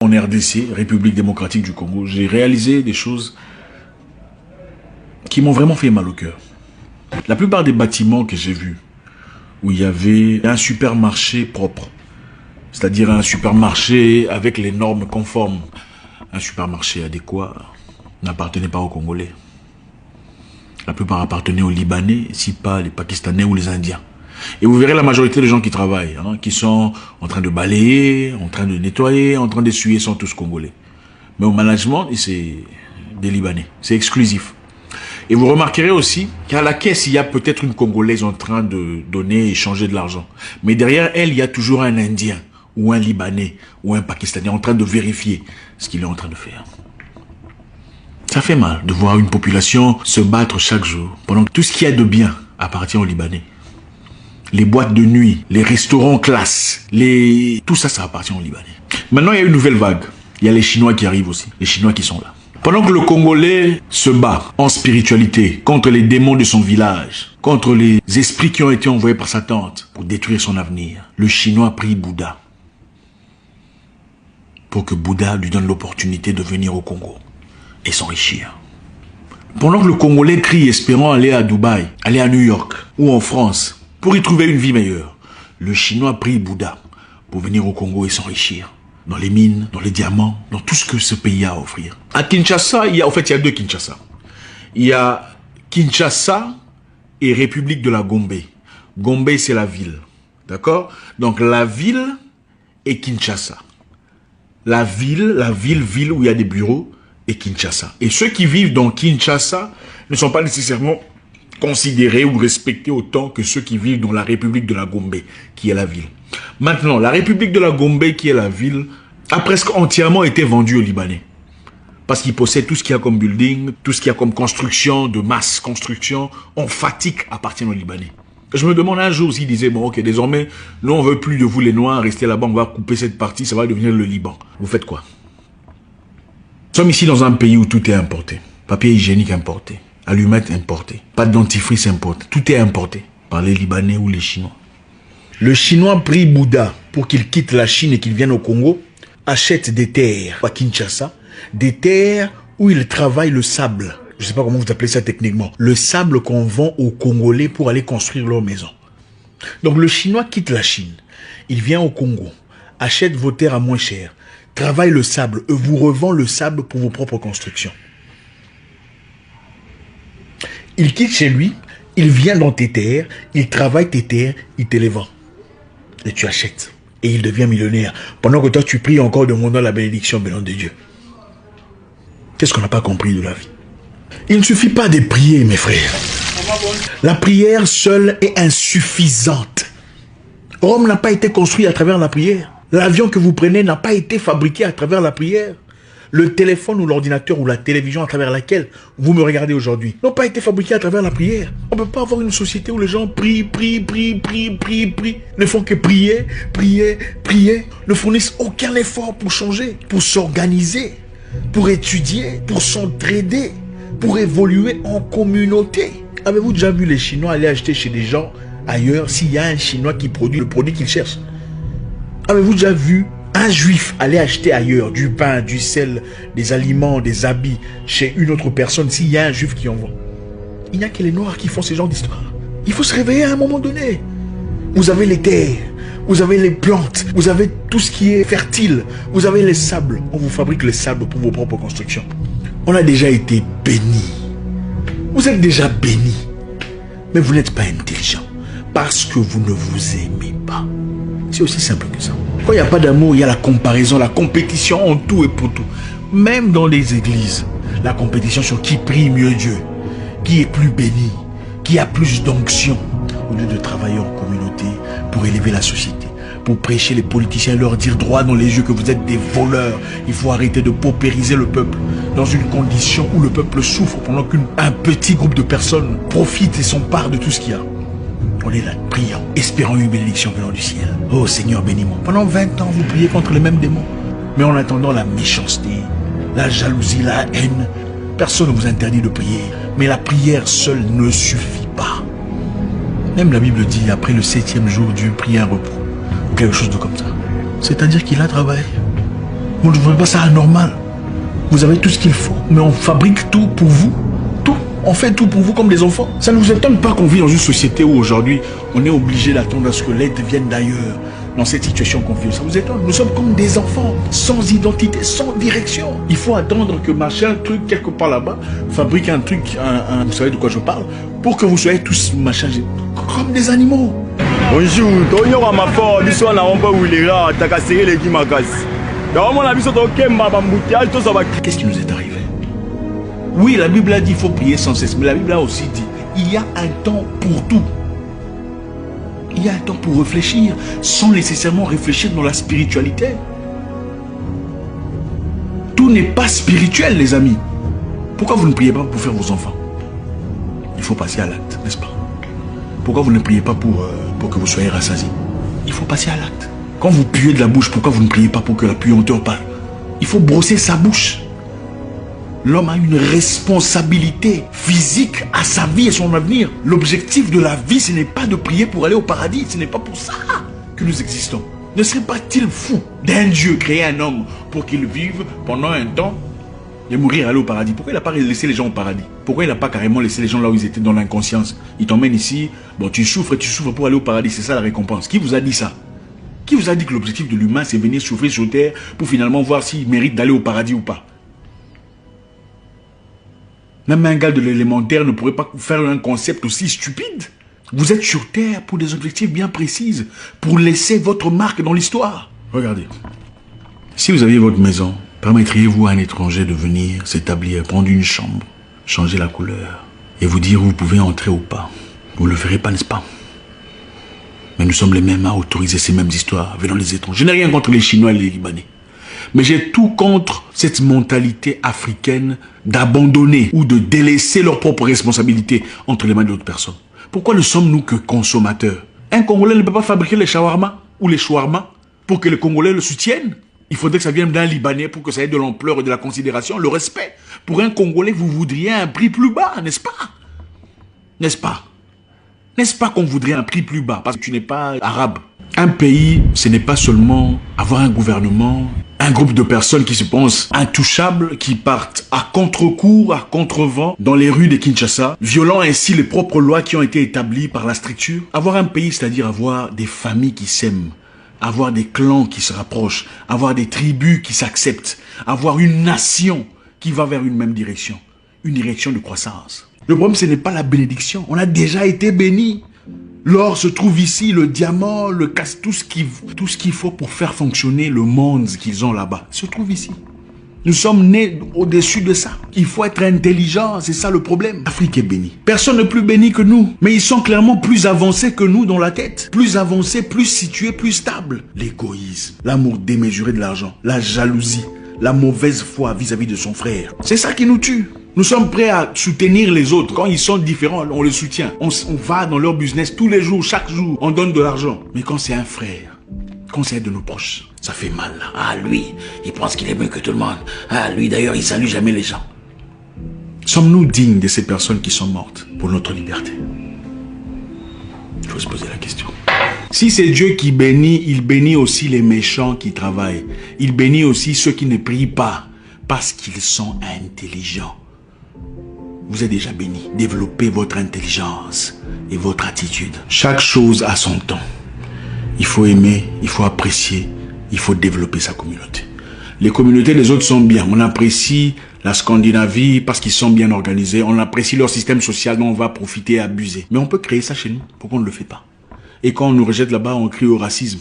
En RDC, République démocratique du Congo, j'ai réalisé des choses qui m'ont vraiment fait mal au cœur. La plupart des bâtiments que j'ai vus, où il y avait un supermarché propre, c'est-à-dire un supermarché avec les normes conformes, un supermarché adéquat, n'appartenait pas aux Congolais. La plupart appartenaient aux Libanais, si pas les Pakistanais ou les Indiens. Et vous verrez la majorité des gens qui travaillent, qui sont en train de balayer, en train de nettoyer, en train d'essuyer, sont tous Congolais. Mais au management, c'est des Libanais. C'est exclusif. Et vous remarquerez aussi qu'à la caisse, il y a peut-être une Congolaise en train de donner et échanger de l'argent. Mais derrière elle, il y a toujours un Indien, ou un Libanais, ou un Pakistanais en train de vérifier ce qu'il est en train de faire. Ça fait mal de voir une population se battre chaque jour, pendant que tout ce qu'il y a de bien appartient aux Libanais. Les boîtes de nuit, les restaurants classe, tout ça, ça appartient aux Libanais. Maintenant, il y a une nouvelle vague. Il y a les Chinois qui arrivent aussi. Les Chinois qui sont là. Pendant que le Congolais se bat en spiritualité contre les démons de son village, contre les esprits qui ont été envoyés par sa tante pour détruire son avenir, le Chinois prie Bouddha pour que Bouddha lui donne l'opportunité de venir au Congo et s'enrichir. Pendant que le Congolais crie espérant aller à Dubaï, aller à New York ou en France pour y trouver une vie meilleure, le Chinois prie Bouddha pour venir au Congo et s'enrichir. Dans les mines, dans les diamants, dans tout ce que ce pays a à offrir. À Kinshasa, il y a deux Kinshasa. Il y a Kinshasa et République de la Gombe. Gombe, c'est la ville. D'accord? Donc la ville est Kinshasa. La ville où il y a des bureaux est Kinshasa. Et ceux qui vivent dans Kinshasa ne sont pas nécessairement considérés ou respectés autant que ceux qui vivent dans la République de la Gombe, qui est la ville. Maintenant, la République de la Gombe, qui est la ville, a presque entièrement été vendue aux Libanais. Parce qu'ils possèdent tout ce qu'il y a comme building, tout ce qu'il y a comme construction, de masse construction, emphatique, appartient aux Libanais. Je me demande un jour s'ils disaient, bon ok, désormais, nous on veut plus de vous les Noirs, restez là-bas, on va couper cette partie, ça va devenir le Liban. Vous faites quoi? Nous sommes ici dans un pays où tout est importé. Papier hygiénique importé, allumettes importées, pâte dentifrice importée, tout est importé par les Libanais ou les Chinois. Le Chinois prie Bouddha pour qu'il quitte la Chine et qu'il vienne au Congo, achète des terres à Kinshasa, des terres où il travaille le sable. Je ne sais pas comment vous appelez ça techniquement. Le sable qu'on vend aux Congolais pour aller construire leur maison. Donc le Chinois quitte la Chine, il vient au Congo, achète vos terres à moins cher, travaille le sable et vous revend le sable pour vos propres constructions. Il quitte chez lui, il vient dans tes terres, il travaille tes terres, il te les vend. Et tu achètes. Et il devient millionnaire. Pendant que toi, tu pries encore demandant la bénédiction venant de Dieu. Qu'est-ce qu'on n'a pas compris de la vie? Il ne suffit pas de prier, mes frères. La prière seule est insuffisante. Rome n'a pas été construit à travers la prière. L'avion que vous prenez n'a pas été fabriqué à travers la prière. Le téléphone ou l'ordinateur ou la télévision à travers laquelle vous me regardez aujourd'hui n'ont pas été fabriqués à travers la prière. On ne peut pas avoir une société où les gens prient, ne font que prier, ne fournissent aucun effort pour changer, pour s'organiser, pour étudier, pour s'entraider, pour évoluer en communauté. Avez-vous déjà vu les Chinois aller acheter chez des gens ailleurs s'il y a un Chinois qui produit le produit qu'ils cherchent? Avez-vous déjà vu un Juif aller acheter ailleurs du pain, du sel, des aliments, des habits chez une autre personne s'il y a un Juif qui en vend? Il n'y a que les Noirs qui font ce genre d'histoire. Il faut se réveiller à un moment donné. Vous avez les terres, vous avez les plantes, vous avez tout ce qui est fertile, vous avez les sables. On vous fabrique les sables pour vos propres constructions. On a déjà été bénis. Vous êtes déjà bénis. Mais vous n'êtes pas intelligent parce que vous ne vous aimez pas. C'est aussi simple que ça. Quand il n'y a pas d'amour, il y a la comparaison, la compétition en tout et pour tout. Même dans les églises, la compétition sur qui prie mieux Dieu, qui est plus béni, qui a plus d'onction, au lieu de travailler en communauté pour élever la société, pour prêcher les politiciens et leur dire droit dans les yeux que vous êtes des voleurs. Il faut arrêter de paupériser le peuple dans une condition où le peuple souffre pendant qu'un petit groupe de personnes profite et s'empare de tout ce qu'il y a. On est là, priant, espérant une bénédiction venant du ciel. Oh Seigneur, bénis-moi. Pendant 20 ans, vous priez contre les mêmes démons. Mais en attendant la méchanceté, la jalousie, la haine, personne ne vous interdit de prier. Mais la prière seule ne suffit pas. Même la Bible dit, après le 7e jour, Dieu prit un repos. Ou quelque chose de comme ça. C'est-à-dire qu'il a travaillé. Vous ne trouvez pas ça anormal? Vous avez tout ce qu'il faut, mais on fabrique tout pour vous. Tout. On fait tout pour vous comme des enfants. Ça ne vous étonne pas qu'on vit dans une société où aujourd'hui, on est obligé d'attendre à ce que l'aide vienne d'ailleurs. Dans cette situation qu'on vit, ça vous étonne? Nous sommes comme des enfants, sans identité, sans direction. Il faut attendre que machin, truc, quelque part là-bas, fabrique un truc, vous savez de quoi je parle, pour que vous soyez tous machin, comme des animaux. Bonjour, qu'est-ce qui nous est arrivé? Oui, la Bible a dit qu'il faut prier sans cesse, mais la Bible a aussi dit il y a un temps pour tout. Il y a un temps pour réfléchir, sans nécessairement réfléchir dans la spiritualité. Tout n'est pas spirituel, les amis. Pourquoi vous ne priez pas pour faire vos enfants? Il faut passer à l'acte, n'est-ce pas? Pourquoi vous ne priez pas pour que vous soyez rassasiés? Il faut passer à l'acte. Quand vous puez de la bouche, pourquoi vous ne priez pas pour que la puanteur parle? Il faut brosser sa bouche. L'homme a une responsabilité physique à sa vie et son avenir. L'objectif de la vie, ce n'est pas de prier pour aller au paradis. Ce n'est pas pour ça que nous existons. Ne serait pas-il fou d'un Dieu créer un homme pour qu'il vive pendant un temps et mourir, aller au paradis? Pourquoi il n'a pas laissé les gens au paradis? Pourquoi il n'a pas carrément laissé les gens là où ils étaient dans l'inconscience? Il t'emmène ici, bon tu souffres pour aller au paradis. C'est ça la récompense. Qui vous a dit ça? Qui vous a dit que l'objectif de l'humain, c'est venir souffrir sur terre pour finalement voir s'il mérite d'aller au paradis ou pas? Même un gars de l'élémentaire ne pourrait pas faire un concept aussi stupide. Vous êtes sur terre pour des objectifs bien précis, pour laisser votre marque dans l'histoire. Regardez, si vous aviez votre maison, permettriez-vous à un étranger de venir s'établir, prendre une chambre, changer la couleur et vous dire où vous pouvez entrer ou pas? Vous ne le ferez pas, n'est-ce pas? Mais nous sommes les mêmes à autoriser ces mêmes histoires venant des étrangers. Je n'ai rien contre les Chinois et les Libanais. Mais j'ai tout contre cette mentalité africaine d'abandonner ou de délaisser leurs propres responsabilités entre les mains d'autres personnes. Pourquoi ne sommes-nous que consommateurs? Un Congolais ne peut pas fabriquer les shawarma ou les shawarma pour que les Congolais le soutiennent. Il faudrait que ça vienne d'un Libanais pour que ça ait de l'ampleur et de la considération, le respect. Pour un Congolais, vous voudriez un prix plus bas, n'est-ce pas? N'est-ce pas? N'est-ce pas qu'on voudrait un prix plus bas parce que tu n'es pas arabe? Un pays, ce n'est pas seulement avoir un gouvernement, un groupe de personnes qui se pensent intouchables, qui partent à contre-cours, à contre-vent dans les rues de Kinshasa, violant ainsi les propres lois qui ont été établies par la structure. Avoir un pays, c'est-à-dire avoir des familles qui s'aiment, avoir des clans qui se rapprochent, avoir des tribus qui s'acceptent, avoir une nation qui va vers une même direction, une direction de croissance. Le problème, ce n'est pas la bénédiction. On a déjà été bénis. L'or se trouve ici, le diamant, le casse, tout ce qu'il faut pour faire fonctionner le monde qu'ils ont là-bas se trouve ici. Nous sommes nés au-dessus de ça. Il faut être intelligent, c'est ça le problème. L'Afrique est bénie. Personne n'est plus béni que nous. Mais ils sont clairement plus avancés que nous dans la tête. Plus avancés, plus situés, plus stables. L'égoïsme, l'amour démesuré de l'argent, la jalousie, la mauvaise foi vis-à-vis de son frère. C'est ça qui nous tue. Nous sommes prêts à soutenir les autres. Quand ils sont différents, on les soutient. On va dans leur business tous les jours, chaque jour. On donne de l'argent. Mais quand c'est un frère, quand c'est de nos proches, ça fait mal. Ah, lui, il pense qu'il est mieux que tout le monde. Ah, lui, d'ailleurs, il salue jamais les gens. Sommes-nous dignes de ces personnes qui sont mortes pour notre liberté? Il faut se poser la question. Si c'est Dieu qui bénit, il bénit aussi les méchants qui travaillent. Il bénit aussi ceux qui ne prient pas parce qu'ils sont intelligents. Vous êtes déjà béni. Développez votre intelligence et votre attitude. Chaque chose a son temps. Il faut aimer, il faut apprécier, il faut développer sa communauté. Les communautés des autres sont bien. On apprécie la Scandinavie parce qu'ils sont bien organisés. On apprécie leur système social dont on va profiter et abuser. Mais on peut créer ça chez nous. Pourquoi on ne le fait pas? Et quand on nous rejette là-bas, on crie au racisme.